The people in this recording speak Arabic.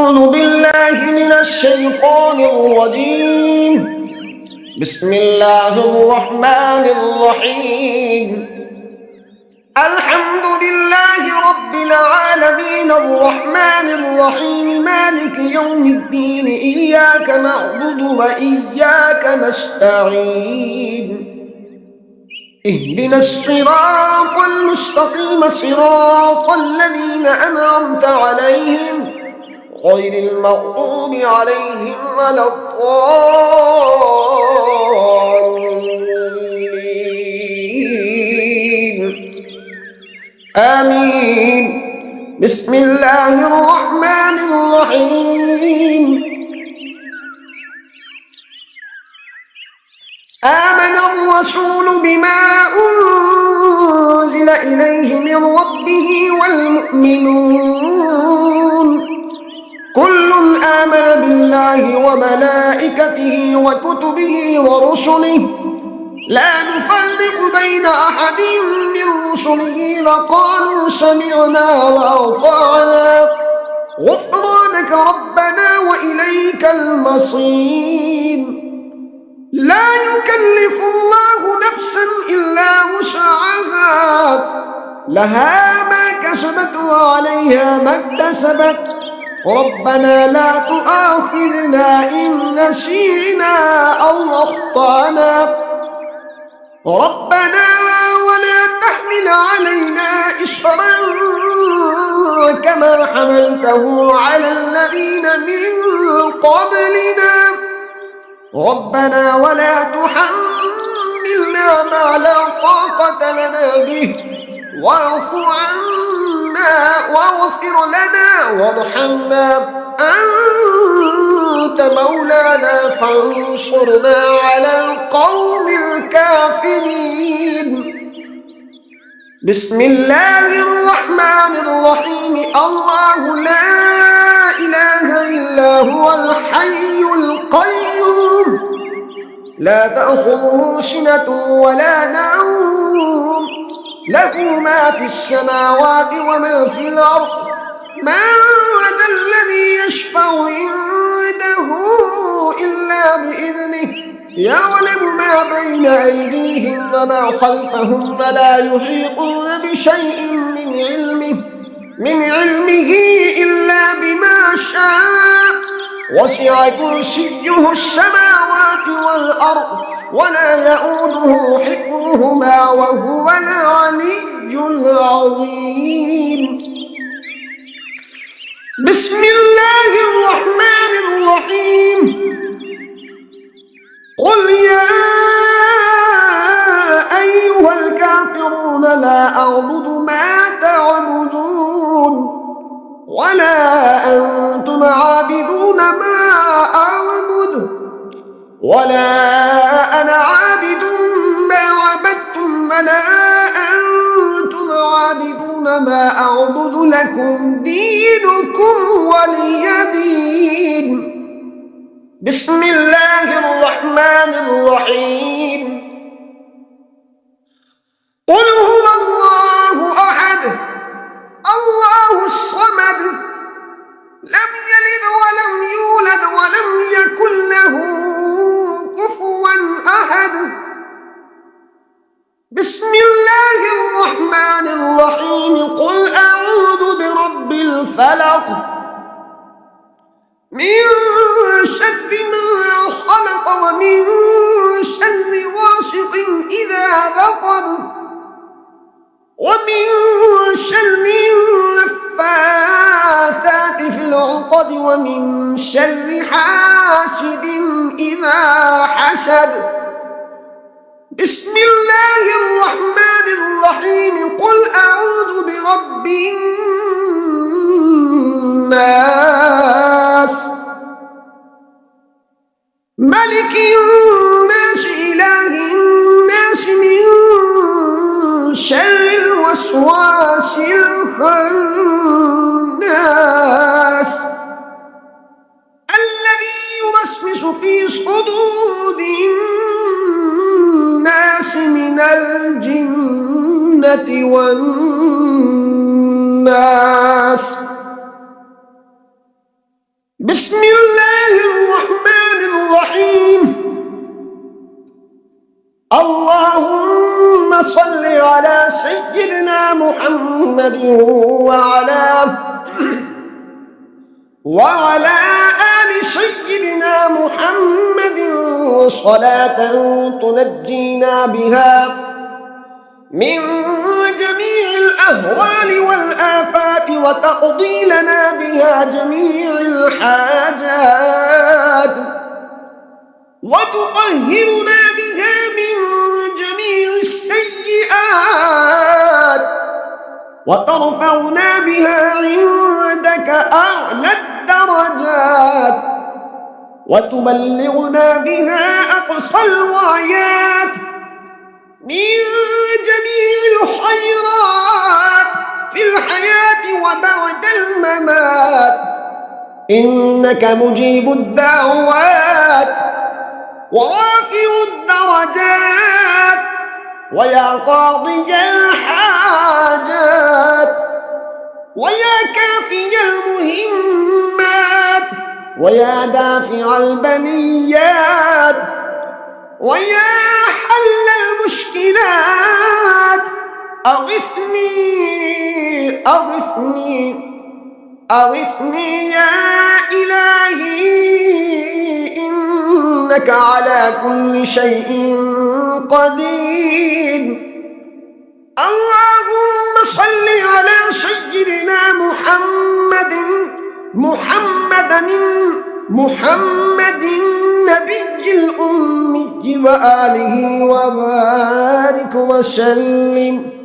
أعوذ بالله من الشيطان الرجيم. بسم الله الرحمن الرحيم. الحمد لله رب العالمين الرحمن الرحيم مالك يوم الدين إياك نعبد وإياك نستعين اهدنا الصراط المستقيم صراط الذين أنعمت عليهم غير المغضوب عليهم ولا الضالين آمين. بسم الله الرحمن الرحيم. آمن الرسول بما أنزل إليه من ربه والمؤمنون كل آمن بالله وملائكته وكتبه ورسله لا نفرق بين أحد من رسله وقالوا سمعنا وأطعنا غفرانك ربنا وإليك المصير. لا يكلف الله نفسا إلا وسعها لها ما كسبت وعليها ما اكتسبت ربنا لا تؤاخذنا إن نسينا أو أخطأنا ربنا ولا تحمل علينا إصرا كما حملته على الذين من قبلنا ربنا ولا تحملنا ما لا طاقة لنا به واعف عنا واغفر لنا وارحمنا أنت مولانا فانصرنا على القوم الكافرين. بسم الله الرحمن الرحيم. الله لا إله إلا هو الحي القيوم لا تأخذه سنة ولا نوم له ما في السماوات وما في الأرض من ذا الذي يشفع عنده إلا بإذنه يعلم ما بين أيديهم وما خلفهم ولا يحيطون بشيء من علمه إلا بما شاء وسع كرسيه السماوات والأرض ولا يؤوده حفظهما وهو العلي العظيم. بسم الله الرحمن الرحيم. قل يا أيها الكافرون لا أعبد ما تعبدون ولا أنتم عابدون ما أعبد ولا أنا عابد ما عبدتم ولا أنتم عابدون ما أعبد لكم دينكم ولي دين. بسم الله الرحمن الرحيم. قل هو الله أحد الله الصمد لم يلد ولم يولد ولم يكن له كفوا أحد. بسم الله الرحمن الرحيم. قل أعوذ برب الفلق من شر ما خلق ومن شر غاسق إذا وقب ومن شر النفاثات في العقد ومن شر حاسد إذا حسد. بسم الله الرحمن الرحيم. قل أعوذ برب الناس ملك الناس إله الناس من شر الوسواس الخناس الذي يوسوس في صدور الناس من الجنة والناس. بسم الله الرحمن الرحيم. اللهم صل على سيدنا محمد وعلى آل سيدنا محمد صلاة تنجينا بها من جميع الأهوال والآفات وتقضي لنا بها جميع الحاجات وتطهرنا بها من جميع السيئات وترفعنا بها عندك أعلى الدرجات وتبلغنا بها أقصى الغايات من جميع الخيرات في الحياة وبعد الممات، إنك مجيب الدعوات ورافع الدرجات ويا قاضي الحاجات ويا كافي المهمات ويا دافع البليات ويا حل المشكلات أغثني يا إلهي، إنك على كل شيء قدير. اللهم صل على سيدنا محمد النبي الأمي وآله وبارك وسلم.